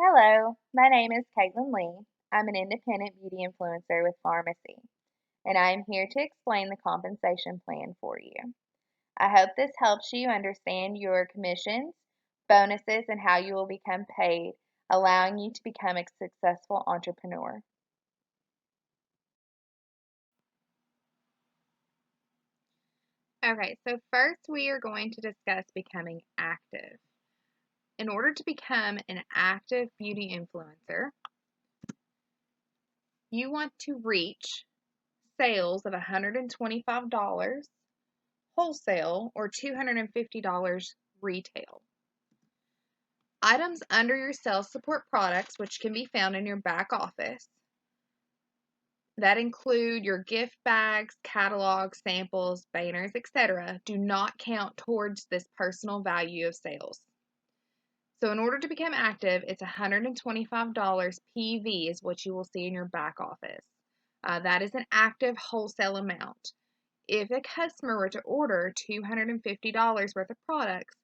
Hello, my name is Caitlin Lee. I'm an independent beauty influencer with Farmasi, and I am here to explain the compensation plan for you. I hope this helps you understand your commissions, bonuses, and how you will become paid, allowing you to become a successful entrepreneur. Okay, so first we are going to discuss becoming active. In order to become an active beauty influencer, you want to reach sales of $125 wholesale or $250 retail. Items under your sales support products, which can be found in your back office, that include your gift bags, catalogs, samples, banners, etc., do not count towards this personal value of sales. So in order to become active, it's $125 PV is what you will see in your back office. That is an active wholesale amount. If a customer were to order $250 worth of products,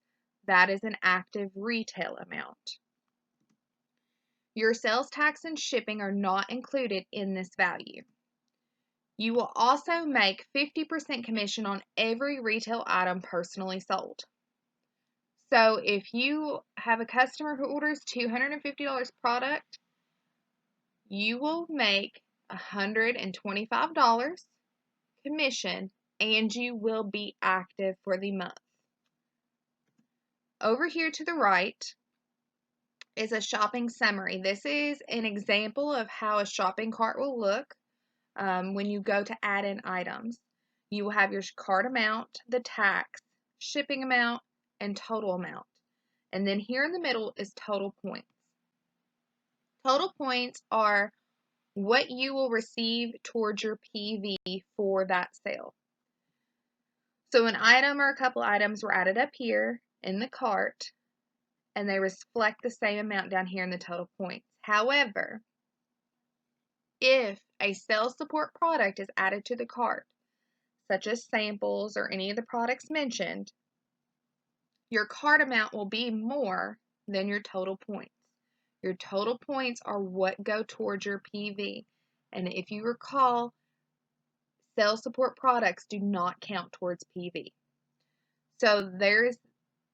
that is an active retail amount. Your sales tax and shipping are not included in this value. You will also make 50% commission on every retail item personally sold. So if you have a customer who orders $250 product, you will make $125 commission and you will be active for the month. Over here to the right is a shopping summary. This is an example of how a shopping cart will look when you go to add in items. You will have your cart amount, the tax, shipping amount, and total amount. And then here in the middle is total points. Total points are what you will receive towards your PV for that sale. So an item or a couple items were added up here in the cart, and they reflect the same amount down here in the total points. However, if a sales support product is added to the cart, such as samples or any of the products mentioned, your cart amount will be more than your total points. Your total points are what go towards your PV. And if you recall, sales support products do not count towards PV. So there's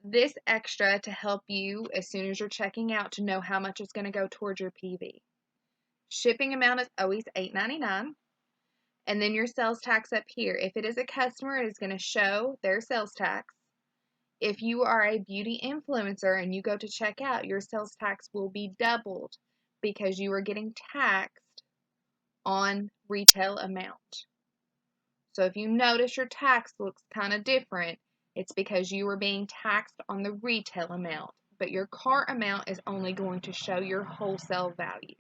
this extra to help you as soon as you're checking out to know how much is going to go towards your PV. Shipping amount is always $8.99. And then your sales tax up here. If it is a customer, it is going to show their sales tax. If you are a beauty influencer and you go to check out, your sales tax will be doubled because you are getting taxed on retail amount. So if you notice your tax looks kind of different, it's because you are being taxed on the retail amount, but your cart amount is only going to show your wholesale value.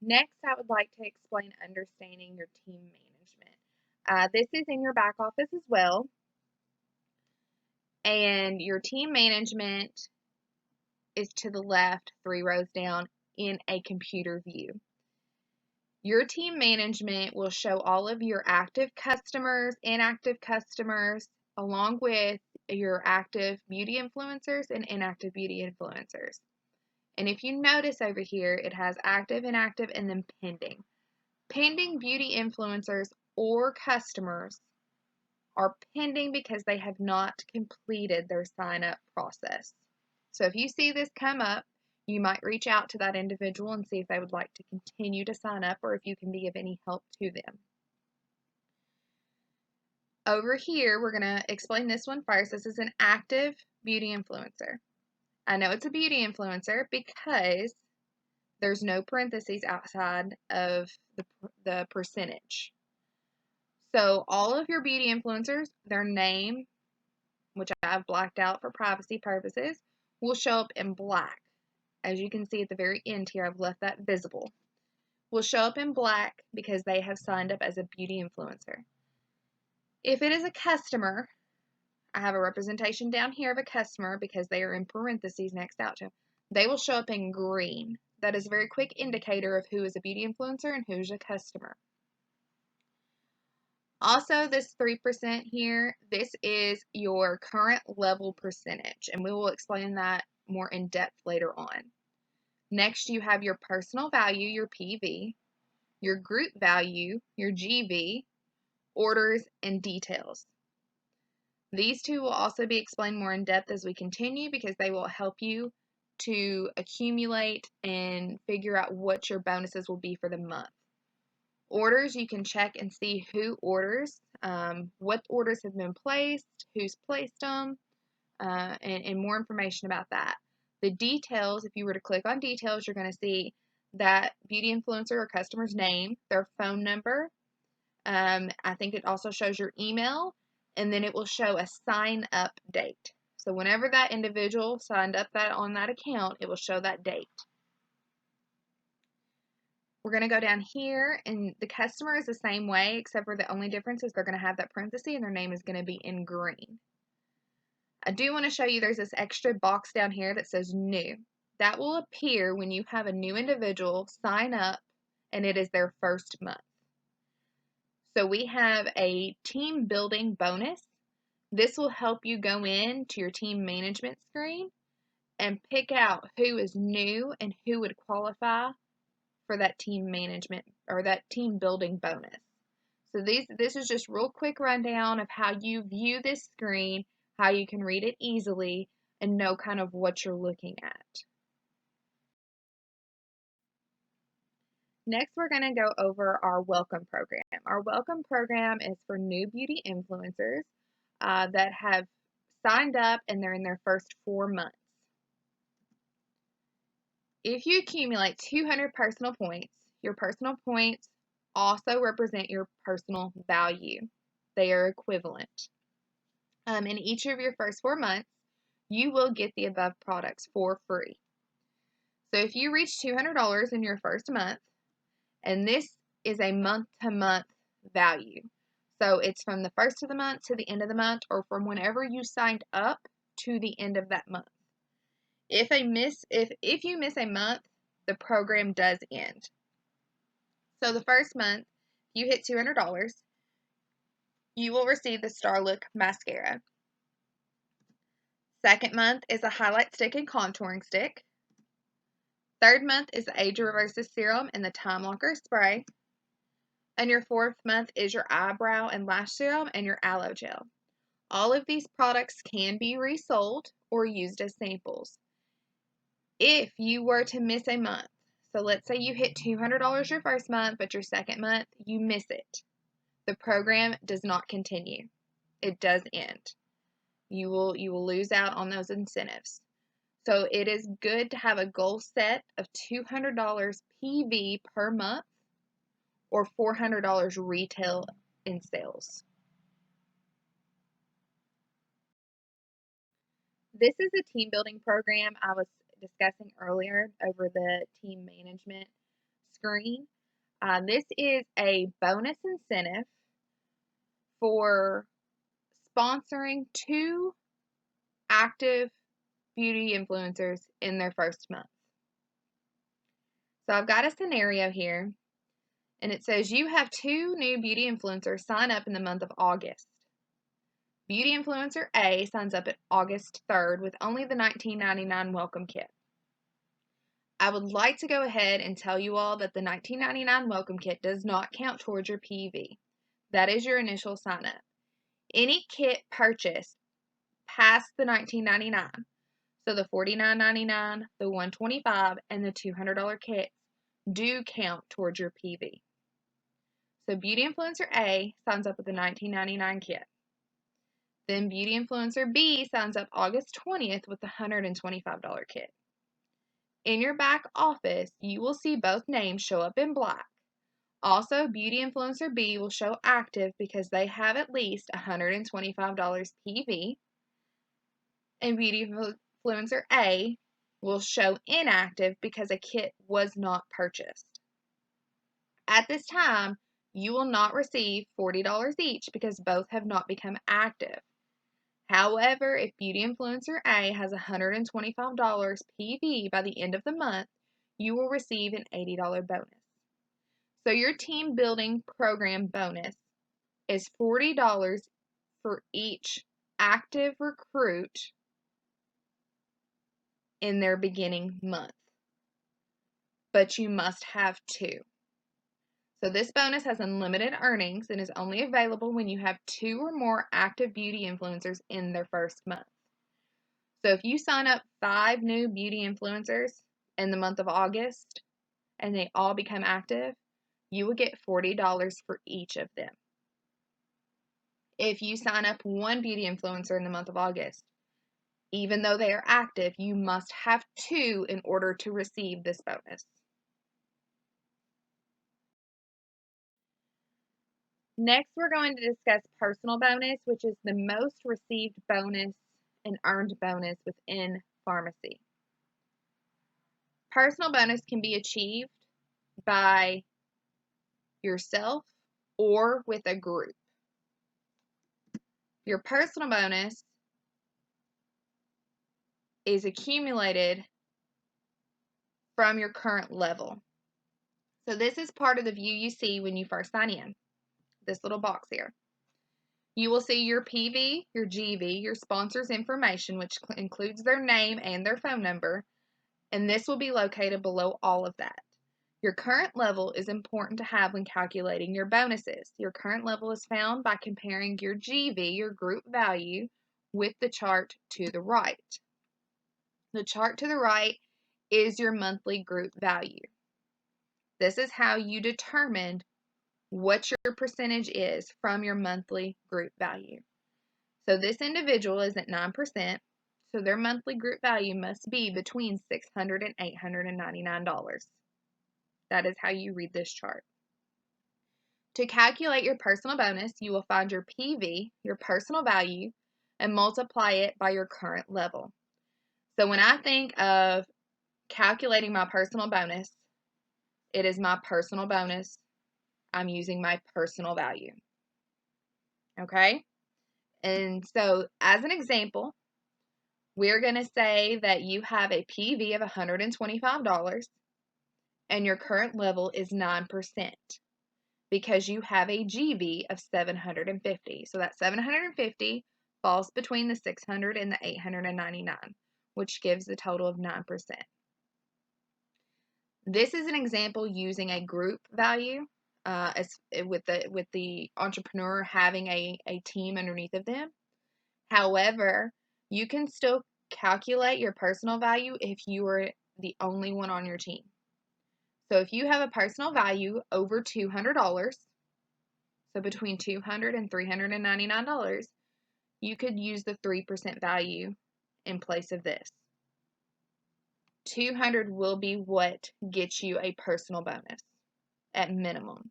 Next, I would like to explain understanding your team management. This is in your back office as well. And your team management is to the left, 3 rows down in a computer view. Your team management will show all of your active customers, inactive customers, along with your active beauty influencers and inactive beauty influencers. And if you notice over here, it has active, inactive, and then pending. Pending beauty influencers or customers are pending because they have not completed their sign-up process. So if you see this come up, you might reach out to that individual and see if they would like to continue to sign up or if you can be of any help to them. Over here, we're going to explain this one first. This is an active beauty influencer. I know it's a beauty influencer because there's no parentheses outside of the percentage. So all of your beauty influencers, their name, which I've blacked out for privacy purposes, will show up in black. As you can see at the very end here, I've left that visible. Will show up in black because they have signed up as a beauty influencer. If it is a customer, I have a representation down here of a customer because they are in parentheses next out to them. They will show up in green. That is a very quick indicator of who is a beauty influencer and who's a customer. Also, this 3% here, this is your current level percentage, and we will explain that more in depth later on. Next, you have your personal value, your PV, your group value, your GV, orders, and details. These two will also be explained more in depth as we continue because they will help you to accumulate and figure out what your bonuses will be for the month. Orders, you can check and see who orders, what orders have been placed, who's placed them, and more information about that. The details, if you were to click on details, you're going to see that beauty influencer or customer's name, their phone number. I think it also shows your email, and then it will show a sign up date. So whenever that individual signed up on that account, it will show that date. We're going to go down here, and the customer is the same way, except for the only difference is they're going to have that parenthesis, and their name is going to be in green. I do want to show you there's this extra box down here that says new. That will appear when you have a new individual sign up, and it is their first month. So we have a team building bonus. This will help you go into your team management screen and pick out who is new and who would qualify for that team management or that team building bonus. So this is just real quick rundown of how you view this screen, how you can read it easily, and know kind of what you're looking at. Next, we're going to go over our welcome program. Our welcome program is for new beauty influencers that have signed up and they're in their first 4 months. If you accumulate 200 personal points, your personal points also represent your personal value. They are equivalent. In each of your first 4 months, you will get the above products for free. So if you reach $200 in your first month, and this is a month-to-month value. So it's from the first of the month to the end of the month, or from whenever you signed up to the end of that month. If you miss a month, the program does end. So the first month, you hit $200, you will receive the Star Look mascara. Second month is a highlight stick and contouring stick. Third month is the Age Reverses serum and the Time Locker spray. And your fourth month is your eyebrow and lash serum and your aloe gel. All of these products can be resold or used as samples. If you were to miss a month, so let's say you hit $200 your first month, but your second month you miss it, the program does not continue. It does end. You will lose out on those incentives. So it is good to have a goal set of $200 PV per month or $400 retail in sales. This is a team building program I was discussing earlier over the team management screen. This is a bonus incentive for sponsoring 2 active beauty influencers in their first month. So I've got a scenario here, and it says you have 2 new beauty influencers sign up in the month of August. Beauty influencer A signs up at August 3rd with only the $19.99 welcome kit. I would like to go ahead and tell you all that the $19.99 welcome kit does not count towards your PV. That is your initial sign up. Any kit purchased past the $19.99, so the $49.99, the $125, and the $200 kits do count towards your PV. So Beauty Influencer A signs up with the $19.99 kit. Then Beauty Influencer B signs up August 20th with the $125 kit. In your back office, you will see both names show up in black. Also, Beauty Influencer B will show active because they have at least $125 PV. And Beauty Influencer A will show inactive because a kit was not purchased. At this time, you will not receive $40 each because both have not become active. However, if Beauty Influencer A has $125 PV by the end of the month, you will receive an $80 bonus. So your team building program bonus is $40 for each active recruit in their beginning month, but you must have 2. So this bonus has unlimited earnings and is only available when you have 2 or more active beauty influencers in their first month. So if you sign up 5 new beauty influencers in the month of August and they all become active, you will get $40 for each of them. If you sign up 1 beauty influencer in the month of August, even though they are active, you must have 2 in order to receive this bonus. Next, we're going to discuss personal bonus, which is the most received bonus and earned bonus within Farmasi. Personal bonus can be achieved by yourself or with a group. Your personal bonus is accumulated from your current level. So this is part of the view you see when you first sign in, this little box here. You will see your PV, your GV, your sponsor's information, which includes their name and their phone number, and this will be located below all of that. Your current level is important to have when calculating your bonuses. Your current level is found by comparing your GV, your group value, with the chart to the right. The chart to the right is your monthly group value. This is how you determine what your percentage is from your monthly group value. So this individual is at 9%, so their monthly group value must be between $600 and $899. That is how you read this chart. To calculate your personal bonus, you will find your PV, your personal value, and multiply it by your current level. So when I think of calculating my personal bonus, it is my personal bonus. I'm using my personal value. Okay? And so as an example, we're going to say that you have a PV of $125 and your current level is 9% because you have a GV of 750. So that 750 falls between the 600 and the 899, which gives a total of 9%. This is an example using a group value, with the entrepreneur having a team underneath of them. However, you can still calculate your personal value if you are the only one on your team. So if you have a personal value over $200, so between $200 and $399, you could use the 3% value in place of this. 200 will be what gets you a personal bonus at minimum.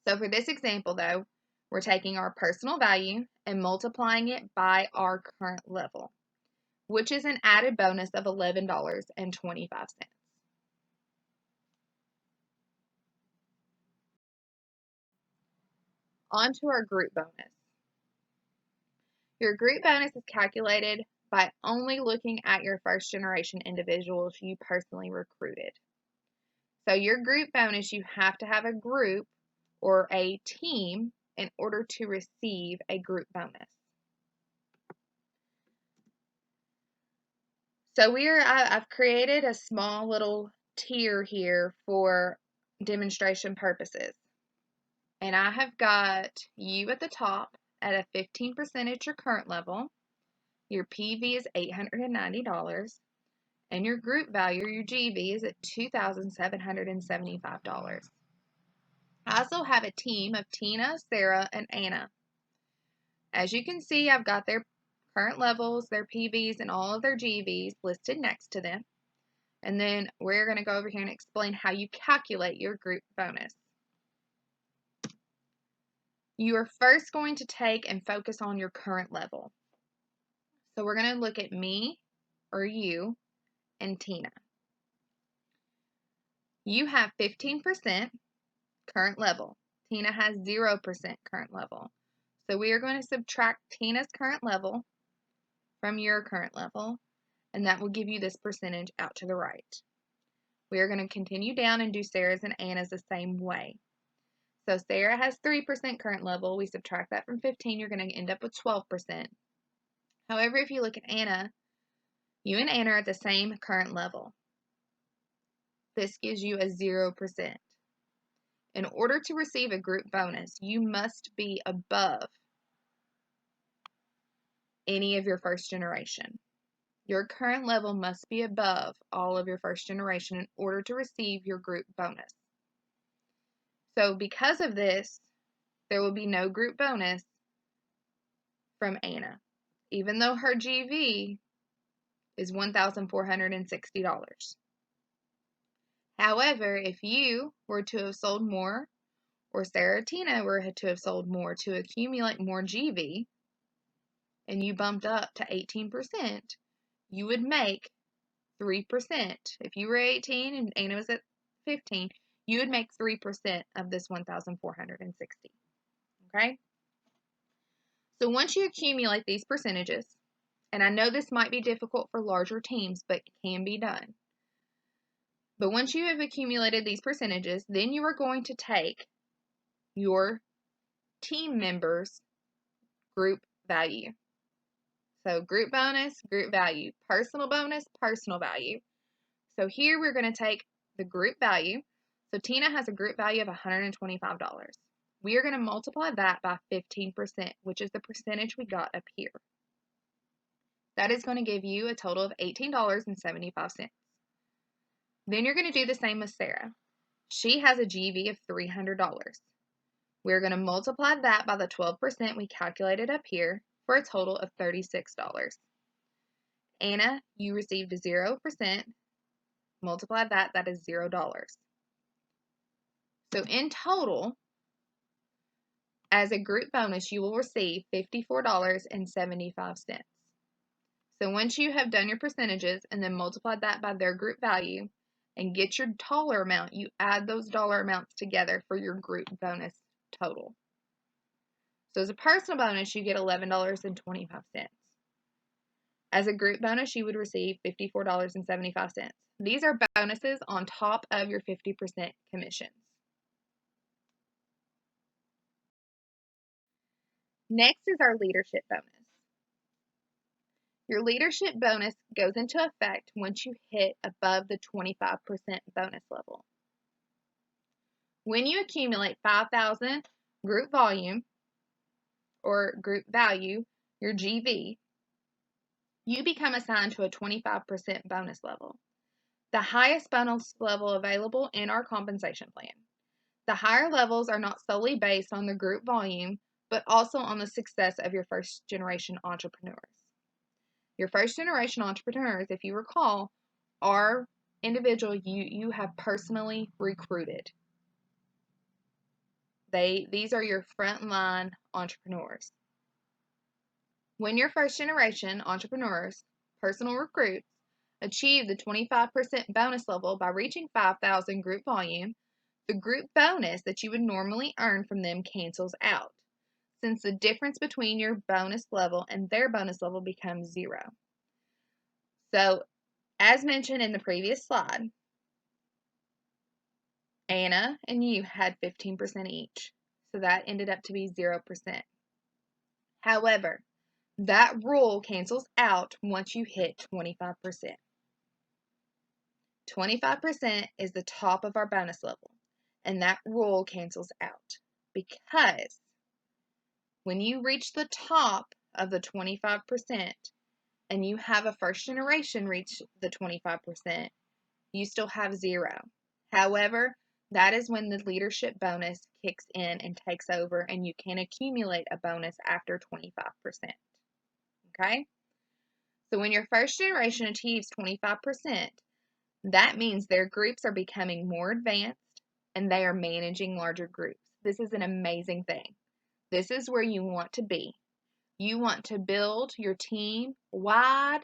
So for this example though, we're taking our personal value and multiplying it by our current level, which is an added bonus of $11.25. On to our group bonus. Your group bonus is calculated by only looking at your first generation individuals you personally recruited. So your group bonus, you have to have a group or a team in order to receive a group bonus. So I've created a small little tier here for demonstration purposes. And I have got you at the top at a 15% at your current level. Your PV is $890. And your group value, your GV, is at $2,775. I also have a team of Tina, Sarah, and Anna. As you can see, I've got their current levels, their PVs, and all of their GVs listed next to them. And then we're going to go over here and explain how you calculate your group bonus. You are first going to take and focus on your current level. So we're going to look at me, or you, and Tina. You have 15% current level. Tina has 0% current level. So we are going to subtract Tina's current level from your current level, and that will give you this percentage out to the right. We are going to continue down and do Sarah's and Anna's the same way. So Sarah has 3% current level. We subtract that from 15, you're going to end up with 12%. However, if you look at Anna, you and Anna are at the same current level. This gives you a 0%. In order to receive a group bonus, you must be above any of your first generation. Your current level must be above all of your first generation in order to receive your group bonus. So because of this, there will be no group bonus from Anna, even though her GV is $1,460. However, if you were to have sold more, or Sarah Tina were to have sold more to accumulate more GV, and you bumped up to 18%, you would make 3%. If you were 18 and Anna was at 15, you would make 3% of this 1,460. Okay? So once you accumulate these percentages, and I know this might be difficult for larger teams, but it can be done. But once you have accumulated these percentages, then you are going to take your team members' group value. So group bonus, group value, personal bonus, personal value. So here we're going to take the group value. So Tina has a group value of $125. We are going to multiply that by 15%, which is the percentage we got up here. That is going to give you a total of $18.75. Then you're going to do the same with Sarah. She has a GV of $300. We're going to multiply that by the 12% we calculated up here for a total of $36. Anna, you received 0%. Multiply that, that is $0. So in total, as a group bonus, you will receive $54.75. So once you have done your percentages and then multiplied that by their group value and get your dollar amount, you add those dollar amounts together for your group bonus total. So as a personal bonus, you get $11.25. As a group bonus, you would receive $54.75. These are bonuses on top of your 50% commissions. Next is our leadership bonus. Your leadership bonus goes into effect once you hit above the 25% bonus level. When you accumulate 5,000 group volume or group value, your GV, you become assigned to a 25% bonus level, the highest bonus level available in our compensation plan. The higher levels are not solely based on the group volume, but also on the success of your first generation entrepreneurs. Your first generation entrepreneurs, if you recall, are individuals you have personally recruited. These are your frontline entrepreneurs. When your first generation entrepreneurs, personal recruits, achieve the 25% bonus level by reaching 5,000 group volume, the group bonus that you would normally earn from them cancels out, since the difference between your bonus level and their bonus level becomes 0. So, as mentioned in the previous slide, Anna and you had 15% each, so that ended up to be 0%. However, that rule cancels out once you hit 25%. 25% is the top of our bonus level, and that rule cancels out because when you reach the top of the 25% and you have a first generation reach the 25%, you still have 0. However, that is when the leadership bonus kicks in and takes over, and you can accumulate a bonus after 25%. Okay? So when your first generation achieves 25%, that means their groups are becoming more advanced and they are managing larger groups. This is an amazing thing. This is where you want to be. You want to build your team wide,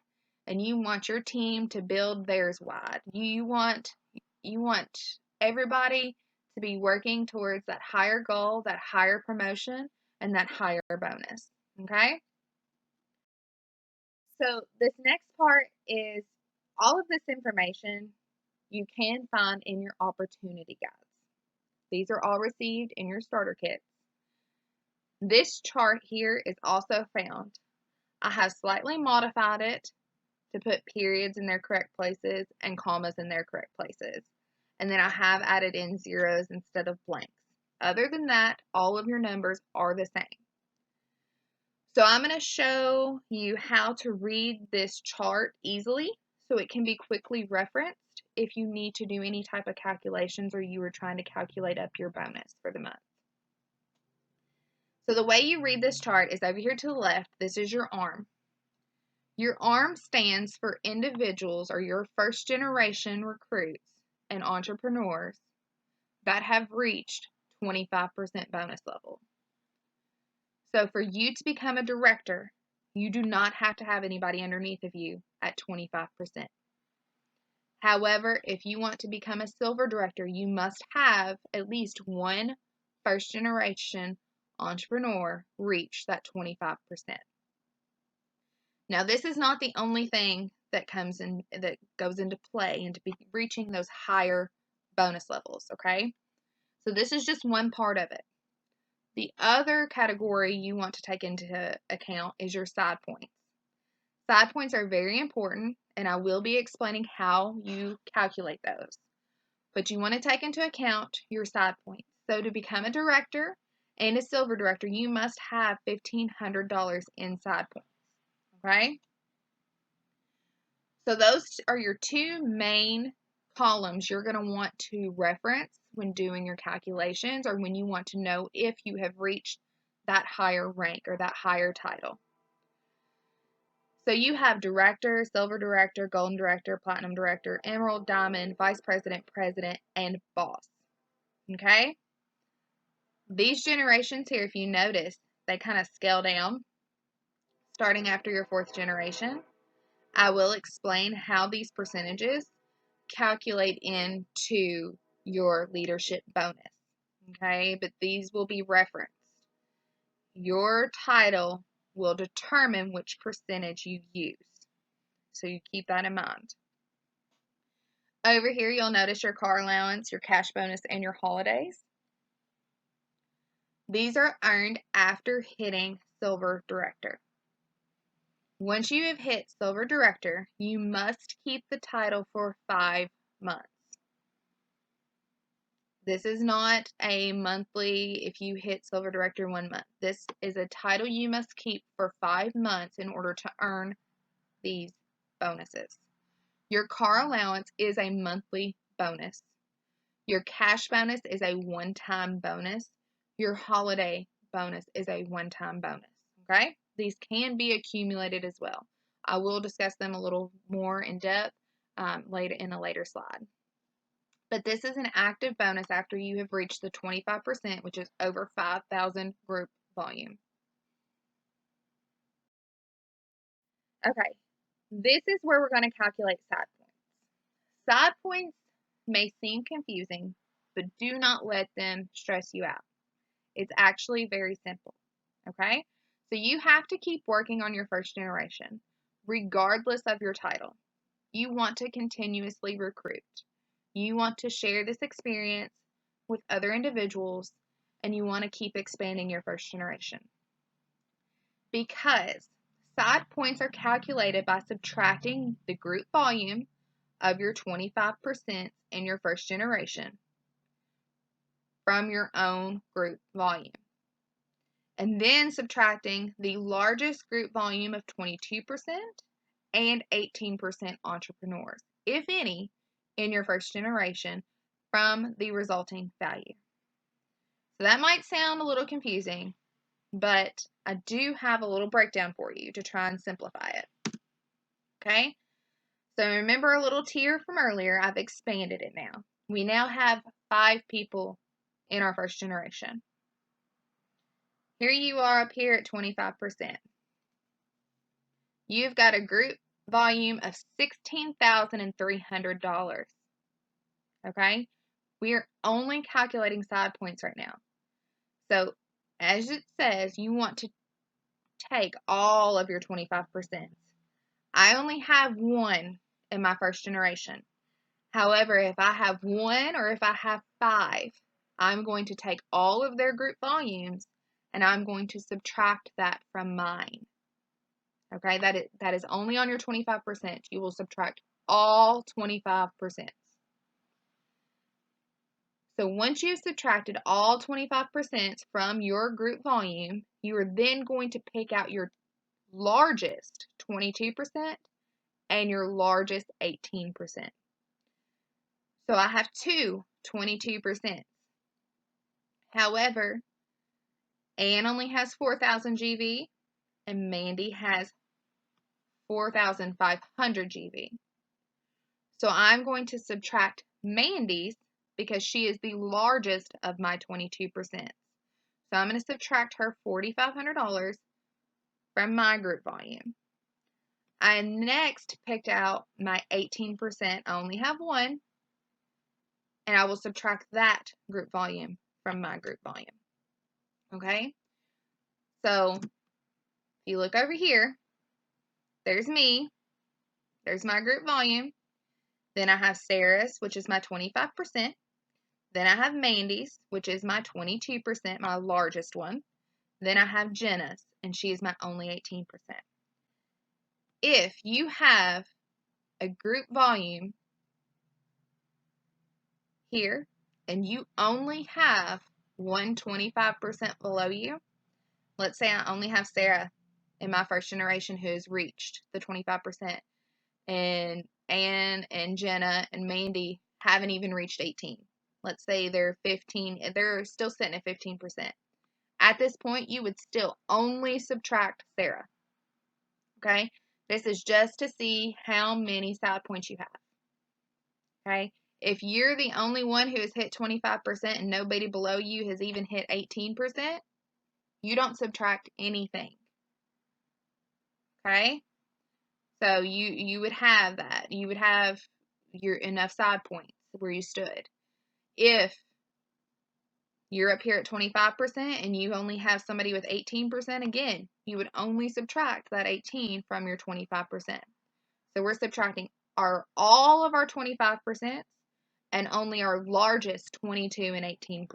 and you want your team to build theirs wide. You want everybody to be working towards that higher goal, that higher promotion, and that higher bonus. Okay? So this next part is all of this information you can find in your opportunity guides. These are all received in your starter kits. This chart here is also found. I have slightly modified it to put periods in their correct places and commas in their correct places. And then I have added in zeros instead of blanks. Other than that, all of your numbers are the same. So I'm going to show you how to read this chart easily so it can be quickly referenced if you need to do any type of calculations or you were trying to calculate up your bonus for the month. So the way you read this chart is over here to the left. This is your ARM. Your ARM stands for individuals or your first generation recruits and entrepreneurs that have reached 25% bonus level. So for you to become a director, you do not have to have anybody underneath of you at 25%. However, if you want to become a silver director, you must have at least one first generation entrepreneur reach that 25%. Now, this is not the only thing that goes into play into reaching those higher bonus levels, okay? So this is just one part of it. The other category you want to take into account is your side points. Side points are very important, and I will be explaining how you calculate those. But you want to take into account your side points. So to become a director and a silver director, you must have $1,500 in side points, okay? So those are your two main columns you're going to want to reference when doing your calculations or when you want to know if you have reached that higher rank or that higher title. So you have director, silver director, golden director, platinum director, emerald, diamond, vice president, president, and boss. Okay? These generations here, if you notice, they kind of scale down starting after your fourth generation. I will explain how these percentages calculate into your leadership bonus. Okay? But these will be referenced. Your title will determine which percentage you use. So you keep that in mind. Over here, you'll notice your car allowance, your cash bonus, and your holidays. These are earned after hitting Silver Director. Once you have hit Silver Director, you must keep the title for 5 months. This is not a monthly, if you hit Silver Director 1 month. This is a title you must keep for 5 months in order to earn these bonuses. Your car allowance is a monthly bonus. Your cash bonus is a one-time bonus. Your holiday bonus is a one-time bonus. Okay? These can be accumulated as well. I will discuss them a little more in depth later in a later slide. But this is an active bonus after you have reached the 25%, which is over 5,000 group volume. Okay, this is where we're going to calculate side points. Side points may seem confusing, but do not let them stress you out. It's actually very simple, okay? So you have to keep working on your first generation, regardless of your title. You want to continuously recruit. You want to share this experience with other individuals, and you want to keep expanding your first generation. Because side points are calculated by subtracting the group volume of your 25% in your first generation from your own group volume. And then subtracting the largest group volume of 22% and 18% entrepreneurs, if any, in your first generation from the resulting value. So that might sound a little confusing, but I do have a little breakdown for you to try and simplify it. Okay? So remember a little tier from earlier, I've expanded it now. We now have 5 people in our first generation. Here you are up here at 25%. You've got a group volume of $16,300. Okay? We are only calculating side points right now. So, as it says, you want to take all of your 25%. I only have 1 in my first generation. However, if I have 1 or if I have 5, I'm going to take all of their group volumes and I'm going to subtract that from mine. Okay, that is only on your 25%. You will subtract all 25%. So once you've subtracted all 25% from your group volume, you are then going to pick out your largest 22% and your largest 18%. So I have two 22%. However, Anne only has 4,000 GV and Mandy has 4,500 GV. So I'm going to subtract Mandy's because she is the largest of my 22%. So I'm going to subtract her $4,500 from my group volume. I next picked out my 18%. I only have one. And I will subtract that group volume from my group volume. Okay? So if you look over here, there's me. There's my group volume. Then I have Sarah's, which is my 25%. Then I have Mandy's, which is my 22%, my largest one. Then I have Jenna's, and she is my only 18%. If you have a group volume here, and you only have one 25% below you, let's say I only have Sarah in my first generation who has reached the 25%, and Anne and Jenna and Mandy haven't even reached 18. Let's say they're 15, they're still sitting at 15%. At this point, you would still only subtract Sarah. Okay? This is just to see how many side points you have. Okay? If you're the only one who has hit 25% and nobody below you has even hit 18%, you don't subtract anything. Okay? So you would have that. You would have your enough side points where you stood. If you're up here at 25% and you only have somebody with 18%, again, you would only subtract that 18 from your 25%. So we're subtracting all of our 25% and only our largest 22 and 18%.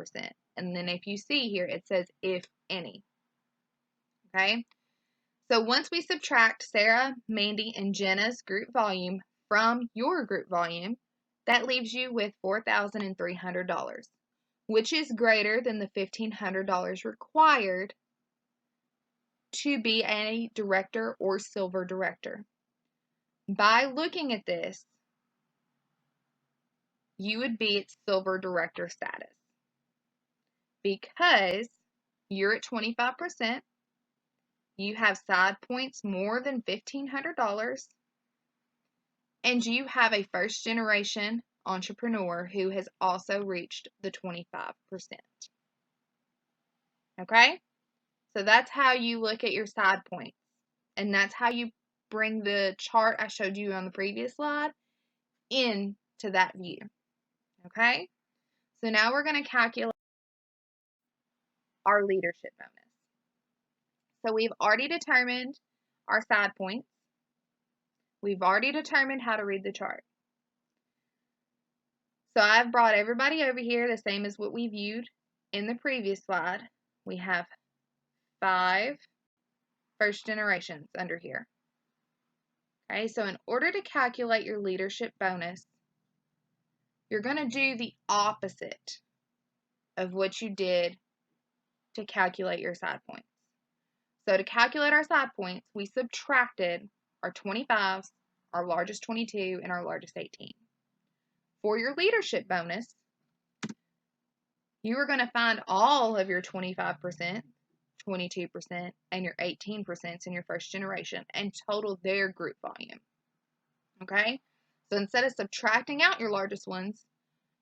And then if you see here, it says if any. Okay? So once we subtract Sarah, Mandy, and Jenna's group volume from your group volume, that leaves you with $4,300, which is greater than the $1,500 required to be a director or silver director. By looking at this, you would be at silver director status because you're at 25%, you have side points more than $1,500, and you have a first generation entrepreneur who has also reached the 25%. Okay? So that's how you look at your side points. And that's how you bring the chart I showed you on the previous slide into that view. Okay? So now we're going to calculate our leadership bonus. So we've already determined our side points. We've already determined how to read the chart. So I've brought everybody over here the same as what we viewed in the previous slide. We have 5 first generations under here. Okay, so in order to calculate your leadership bonus, you're going to do the opposite of what you did to calculate your side points. So to calculate our side points, we subtracted our 25s, our largest 22, and our largest 18. For your leadership bonus, you are going to find all of your 25%, 22%, and your 18% in your first generation and total their group volume. Okay? So instead of subtracting out your largest ones,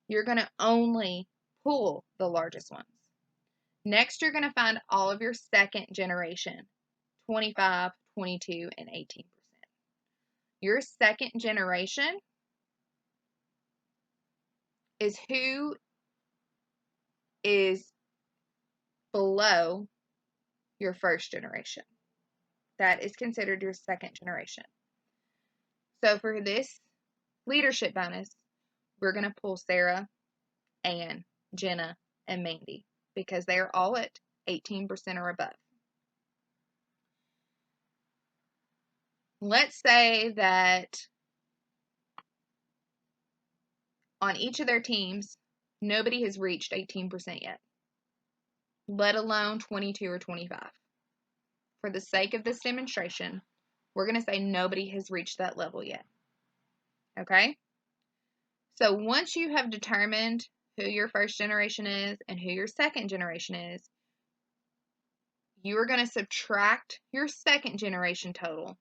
you're going to only pull the largest ones. Next, you're going to find all of your second generation, 25, 22, and 18%. Your second generation is who is below your first generation. That is considered your second generation. So for this leadership bonus, we're going to pull Sarah, Anne, Jenna, and Mandy because they are all at 18% or above. Let's say that on each of their teams, nobody has reached 18% yet, let alone 22 or 25. For the sake of this demonstration, we're going to say nobody has reached that level yet. Okay? So once you have determined who your first generation is and who your second generation is, you are going to subtract your second generation total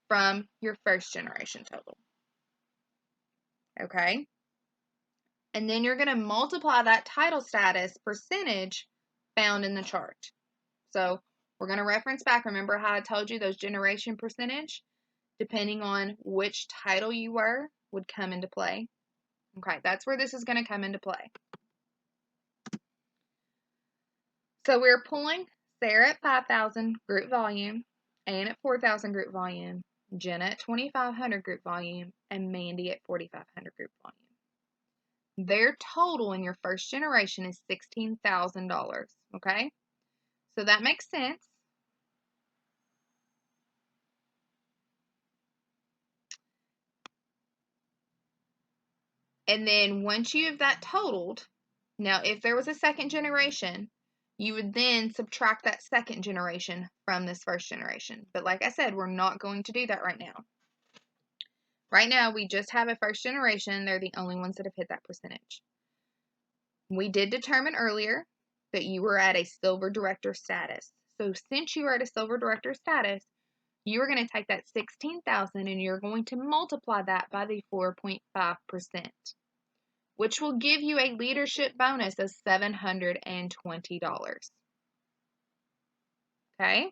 from your first generation total. Okay? And then you're going to multiply that title status percentage found in the chart. So we're going to reference back. Remember how I told you those generation percentage, depending on which title you were, would come into play. Okay, that's where this is going to come into play. So we're pulling Sarah at 5,000 group volume, Ann at 4,000 group volume, Jenna at 2,500 group volume, and Mandy at 4,500 group volume. Their total in your first generation is $16,000. Okay, so that makes sense. And then once you have that totaled, now if there was a second generation, you would then subtract that second generation from this first generation. But like I said, we're not going to do that right now. Right now, we just have a first generation. They're the only ones that have hit that percentage. We did determine earlier that you were at a silver director status. So since you are at a silver director status, you are going to take that 16,000 and you're going to multiply that by the 4.5%, which will give you a leadership bonus of $720. Okay?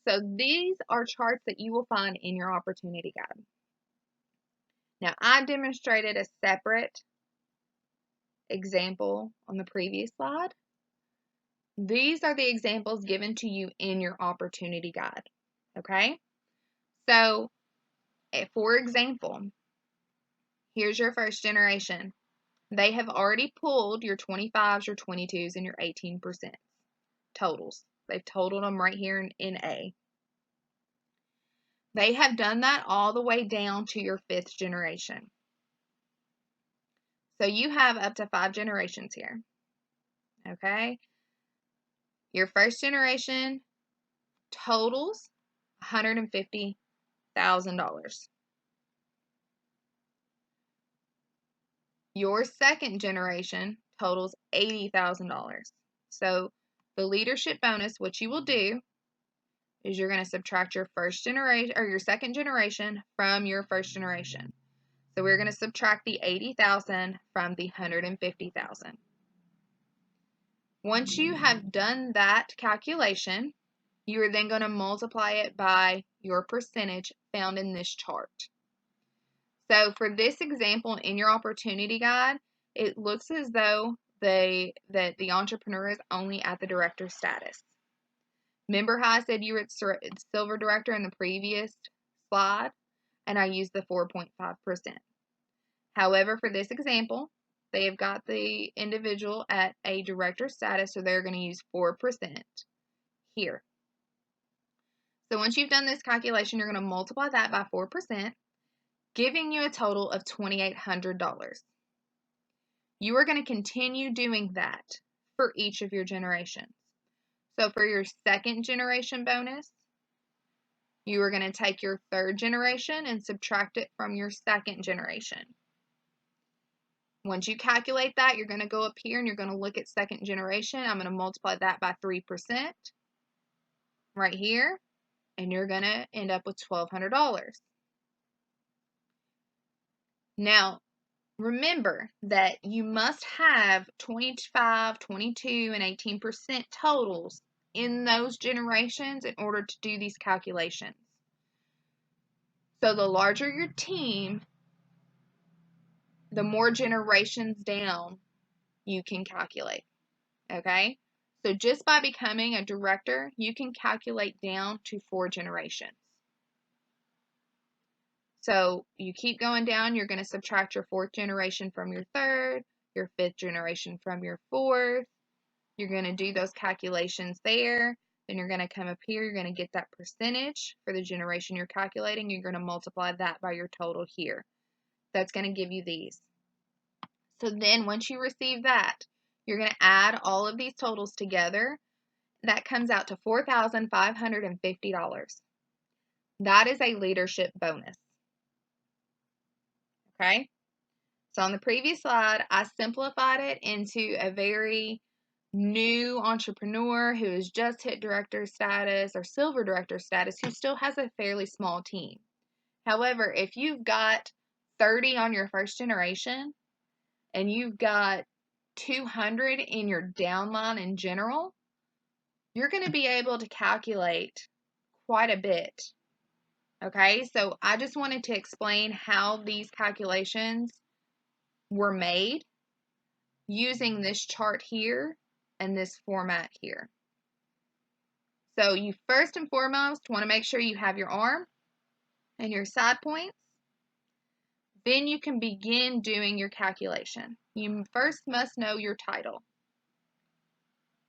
So these are charts that you will find in your opportunity guide. Now, I demonstrated a separate example on the previous slide. These are the examples given to you in your opportunity guide. Okay? So, for example, here's your first generation. They have already pulled your 25s, your 22s, and your 18% totals. They've totaled them right here in A. They have done that all the way down to your 5th generation. So you have up to 5 generations here. Okay? Your first generation totals $150,000. Your second generation totals $80,000. So the leadership bonus, what you will do is you're going to subtract your first generation or your second generation from your first generation. So we're going to subtract the $80,000 from the $150,000. Once you have done that calculation, you are then going to multiply it by your percentage found in this chart. So for this example in your opportunity guide, it looks as though the entrepreneur is only at the director status. Remember how I said you were at silver director in the previous slide, and I used the 4.5%. However, for this example, they have got the individual at a director status, so they're going to use 4% here. So once you've done this calculation, you're going to multiply that by 4%, giving you a total of $2,800. You are going to continue doing that for each of your generations. So for your second generation bonus, you are going to take your third generation and subtract it from your second generation. Once you calculate that, you're going to go up here and you're going to look at second generation. I'm going to multiply that by 3% right here, and you're going to end up with $1,200. Now, remember that you must have 25, 22, and 18% totals in those generations in order to do these calculations. So the larger your team, the more generations down you can calculate. Okay? So just by becoming a director, you can calculate down to 4 generations. So you keep going down, you're going to subtract your fourth generation from your third, your fifth generation from your fourth. You're going to do those calculations there. Then you're going to come up here, you're going to get that percentage for the generation you're calculating. You're going to multiply that by your total here. That's going to give you these. So then once you receive that, you're going to add all of these totals together. That comes out to $4,550. That is a leadership bonus. Okay? So on the previous slide, I simplified it into a very new entrepreneur who has just hit director status or silver director status who still has a fairly small team. However, if you've got 30 on your first generation and you've got 200 in your downline in general, you're going to be able to calculate quite a bit. Okay, so I just wanted to explain how these calculations were made using this chart here and this format here. So you first and foremost want to make sure you have your arm and your side points. Then you can begin doing your calculation. You first must know your title,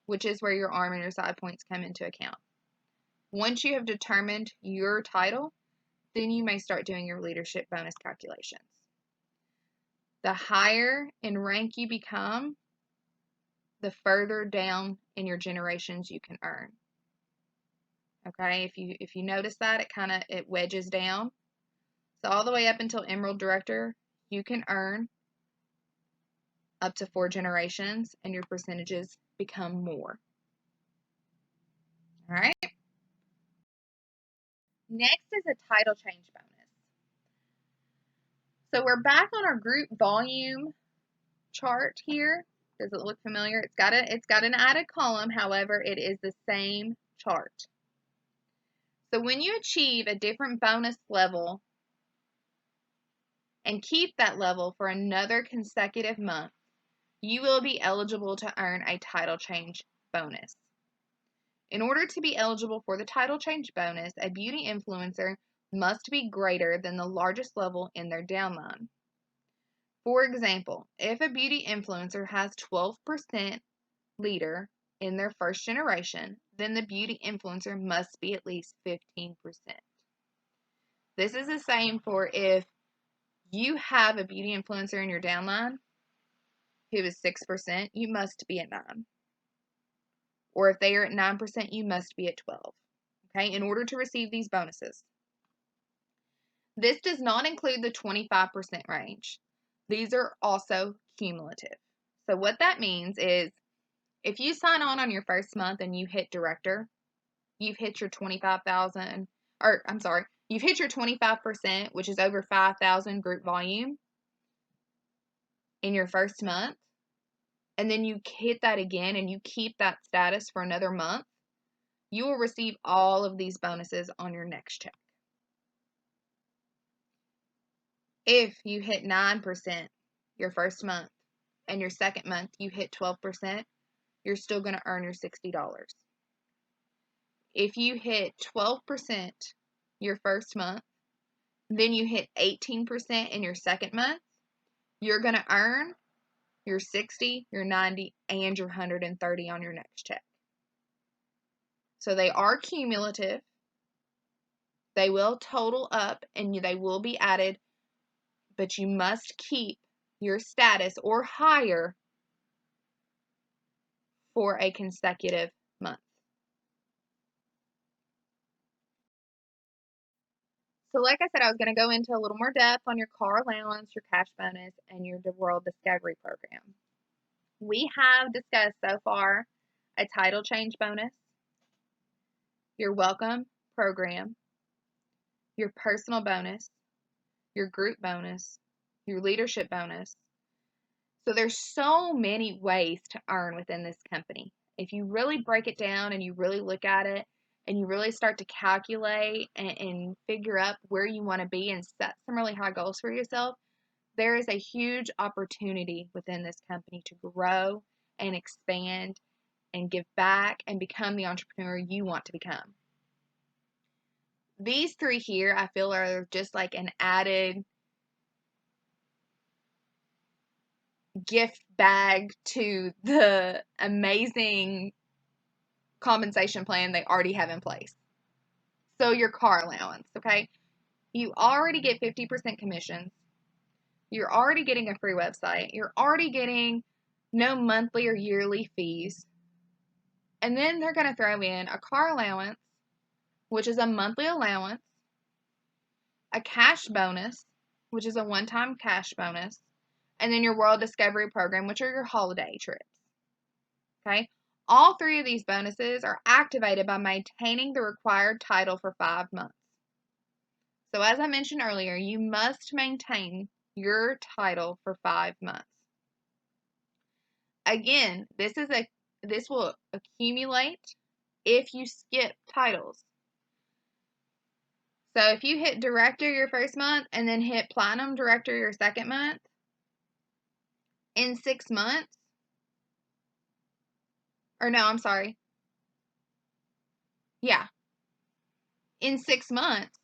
which is where your arm and your side points come into account. Once you have determined your title, then you may start doing your leadership bonus calculations. The higher in rank you become, the further down in your generations you can earn. Okay, if you notice that, it wedges down. So all the way up until Emerald Director, you can earn up to 4 generations, and your percentages become more. All right. Next is a title change bonus. So we're back on our group volume chart here. Does it look familiar? It's got an added column, however, it is the same chart. So when you achieve a different bonus level and keep that level for another consecutive month, you will be eligible to earn a title change bonus. In order to be eligible for the title change bonus, a beauty influencer must be greater than the largest level in their downline. For example, if a beauty influencer has 12% leader in their first generation, then the beauty influencer must be at least 15%. This is the same for if you have a beauty influencer in your downline who is 6%, you must be at 9. Or if they are at 9%, you must be at 12. Okay, in order to receive these bonuses. This does not include the 25% range. These are also cumulative. So what that means is if you sign on your first month and you hit director, you've hit your 25,000, or I'm sorry, you've hit your 25%, which is over 5,000 group volume in your first month, and then you hit that again and you keep that status for another month, you will receive all of these bonuses on your next check. If you hit 9% your first month and your second month you hit 12%, you're still going to earn your $60. If you hit 12% your first month, then you hit 18% in your second month, you're going to earn your 60, your 90, and your 130 on your next check. So they are cumulative. They will total up and they will be added, but you must keep your status or higher for a consecutive month. So like I said, I was going to go into a little more depth on your car allowance, your cash bonus, and your World Discovery Program. We have discussed so far a title change bonus, your welcome program, your personal bonus, your group bonus, your leadership bonus. So there's so many ways to earn within this company. If you really break it down and you really look at it and you really start to calculate and figure up where you want to be and set some really high goals for yourself, there is a huge opportunity within this company to grow and expand and give back and become the entrepreneur you want to become. These three here, I feel, are just like an added gift bag to the amazing compensation plan they already have in place. So your car allowance, okay? You already get 50% commissions. You're already getting a free website. You're already getting no monthly or yearly fees. And then they're going to throw in a car allowance, which is a monthly allowance, a cash bonus, which is a one-time cash bonus, and then your World Discovery Program, which are your holiday trips. Okay? All three of these bonuses are activated by maintaining the required title for 5 months. So as I mentioned earlier, you must maintain your title for 5 months. Again, this will accumulate if you skip titles. So if you hit Director your first month and then hit Platinum Director your second month, in 6 months, or no, I'm sorry. Yeah. In 6 months,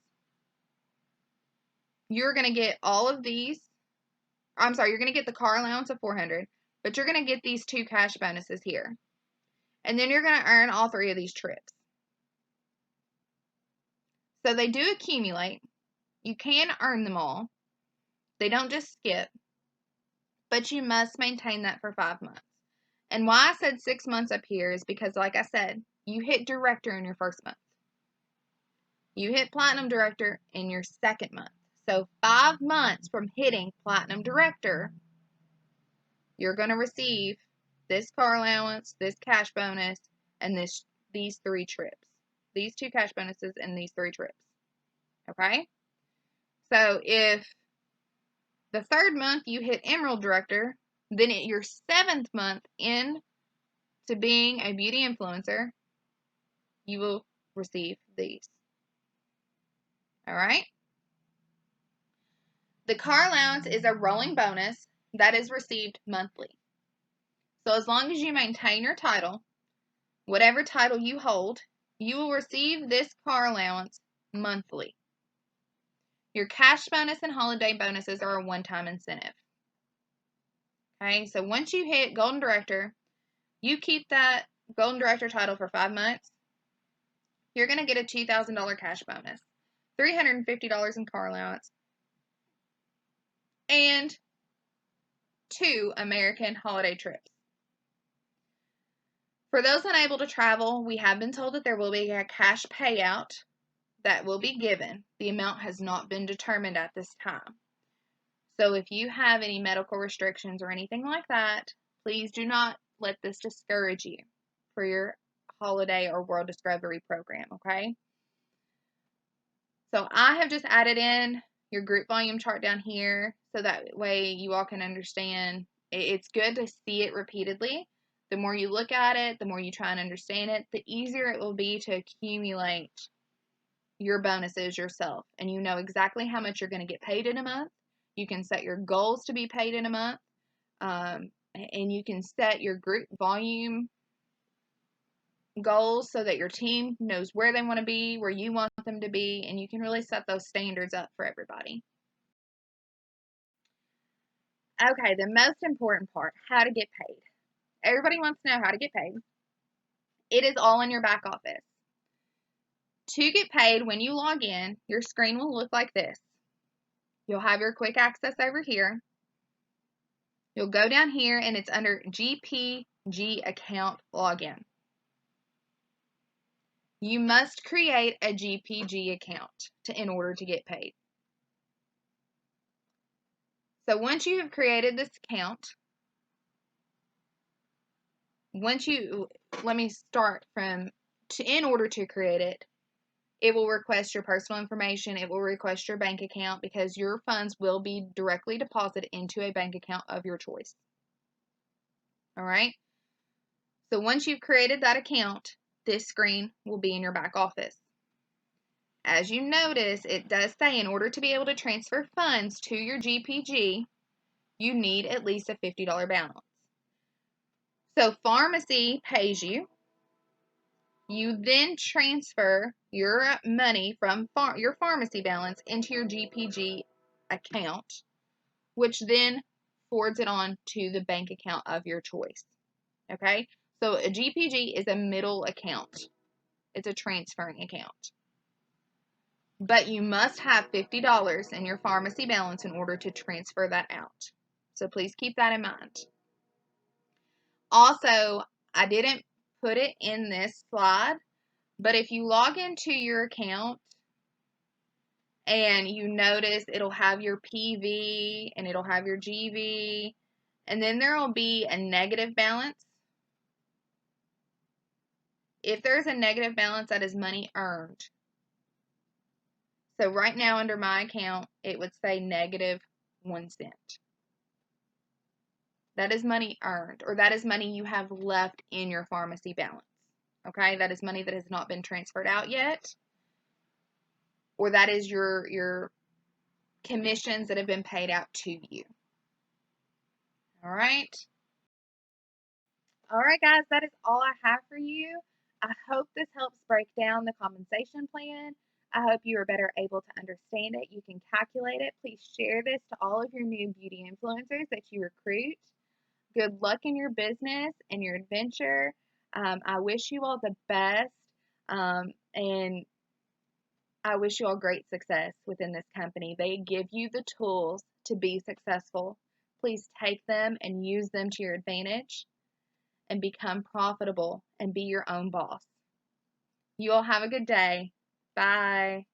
you're going to get all of these. I'm sorry, you're going to get the car allowance of $400, but you're going to get these 2 cash bonuses here. And then you're going to earn all 3 of these trips. So they do accumulate. You can earn them all. They don't just skip. But you must maintain that for 5 months. And why I said 6 months up here is because, like I said, you hit Director in your first month. You hit Platinum Director in your second month. So 5 months from hitting Platinum Director, you're going to receive this car allowance, this cash bonus, and these 3 trips. These 2 cash bonuses and these 3 trips. Okay? So if the 3rd month you hit Emerald Director, then at your 7th month in to being a beauty influencer, you will receive these. All right? The car allowance is a rolling bonus that is received monthly. So as long as you maintain your title, whatever title you hold, you will receive this car allowance monthly. Your cash bonus and holiday bonuses are a one-time incentive. Okay, so once you hit Golden Director, you keep that Golden Director title for 5 months, you're going to get a $2,000 cash bonus, $350 in car allowance, and 2 American holiday trips. For those unable to travel, we have been told that there will be a cash payout that will be given. The amount has not been determined at this time. So if you have any medical restrictions or anything like that, please do not let this discourage you for your holiday or World Discovery Program, okay? So I have just added in your group volume chart down here so that way you all can understand. It's good to see it repeatedly. The more you look at it, the more you try and understand it, the easier it will be to accumulate your bonuses yourself. And you know exactly how much you're going to get paid in a month. You can set your goals to be paid in a month. And you can set your group volume goals so that your team knows where they want to be, where you want them to be, and you can really set those standards up for everybody. Okay, the most important part, how to get paid. Everybody wants to know how to get paid. It is all in your back office. To get paid, when you log in, your screen will look like this. You'll have your quick access over here. You'll go down here and it's under GPG account login. You must create a GPG account in order to get paid. So once you have created this account, let me start from, in order to create it, it will request your personal information. It will request your bank account because your funds will be directly deposited into a bank account of your choice. All right. So once you've created that account, this screen will be in your back office. As you notice, it does say in order to be able to transfer funds to your GPG, you need at least a $50 balance. So Farmasi pays you. You then transfer your money from your pharmacy balance into your GPG account, which then forwards it on to the bank account of your choice. Okay? So a GPG is a middle account. It's a transferring account. But you must have $50 in your pharmacy balance in order to transfer that out. So please keep that in mind. Also, I didn't put it in this slide, but if you log into your account and you notice it'll have your PV and it'll have your GV, and then there will be a negative balance. If there's a negative balance, that is money earned. So right now under my account, it would say -1 cent. That is money earned, or that is money you have left in your pharmacy balance. Okay, that is money that has not been transferred out yet, or that is your commissions that have been paid out to you. All right. All right, guys, that is all I have for you. I hope this helps break down the compensation plan. I hope you are better able to understand it. You can calculate it. Please share this to all of your new beauty influencers that you recruit. Good luck in your business and your adventure. I wish you all the best, and I wish you all great success within this company. They give you the tools to be successful. Please take them and use them to your advantage and become profitable and be your own boss. You all have a good day. Bye.